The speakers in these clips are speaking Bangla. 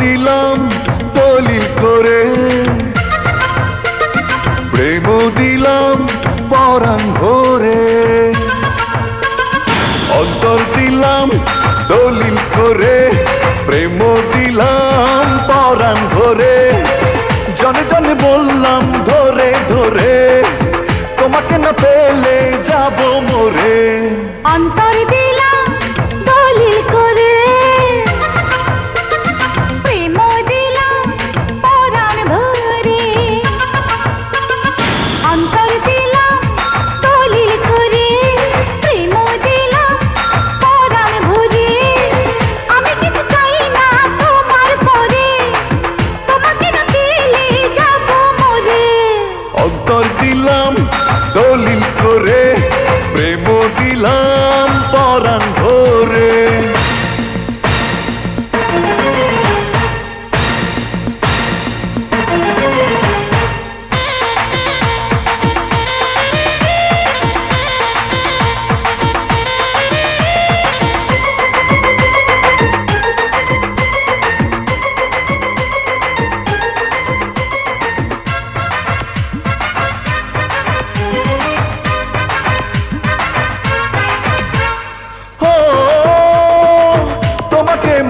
দিলাম দলিল করে, প্রেম দিলাম পরাণ ভরে। অন্তর দিলাম দলিল করে, প্রেম দিলাম পরাণ ভরে। জনে জনে বললাম ধরে ধরে, তোমাকে না পেলে যাব মরে। অন্তর দিলাম দলিল করে, প্রেম দিলাম পরাণ ভরে। অন্তর দিলাম দলিল করে, প্রেম দিলাম পরাণ ভরে। আমি কিছু চাই না তোমার পরে, তোমাকে না পেলে যাব মরে। অন্তর দিলাম দলিল করে, প্রেম দিলাম পরাণ ভরে।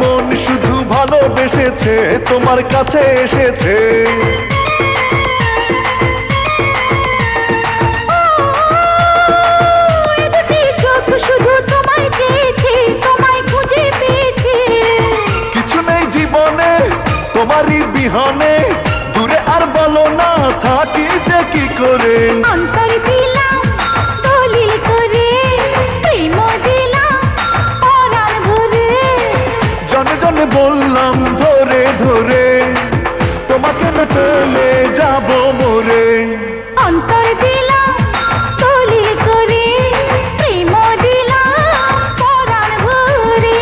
মন শুধু ভালোবেসেছে, তোমার কাছে এসেছে। শুধু তোমায় চেয়েছে, তোমায় খুঁজে পেয়েছে। কিছু নেই জীবনে তোমারই বিহনে, দূরে আর বলো না থাকি যে কি করে। অন্তর দিলাম দলিল করে, প্রেম দিলাম পরাণ ভরে। জনে জনে বললাম ধরে ধরে, তোমাকে না পেলে যাব মরে। অন্তর দিলাম দলিল করে, প্রেম দিলাম পরাণ ভরে।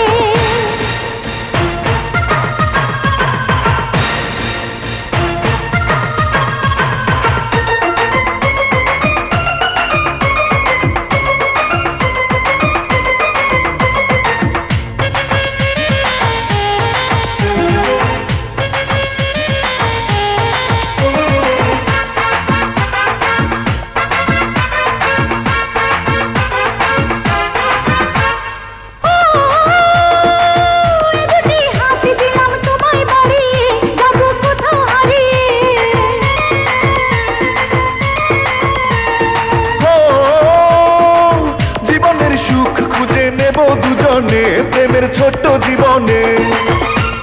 দুজনে প্রেমের ছোট্ট জীবনে।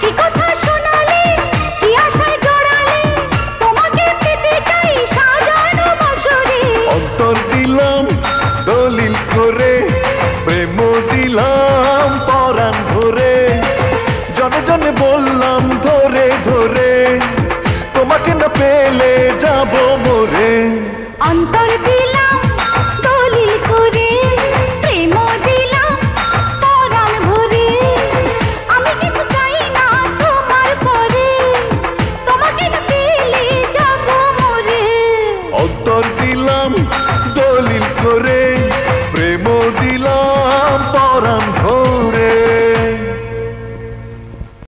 কি কথা শোনালে, কি আশায় জড়ালে, তোমাকে পেতে চাই সাজানো বছরে। অন্তর দিলাম দলিল করে, প্রেম দিলাম পরাণ ভরে। জনে জনে বললাম ধরে ধরে, তোমাকে না পেলে যাব মরে। অন্তর দিলাম দলিল করে, প্রেম দিলাম পরাণ ভরে। আমি কিছু চাই না তোমার পরে, তোমাকে না পেলে যাব মরে। অন্তর দিলাম দলিল করে, প্রেম দিলাম পরাণ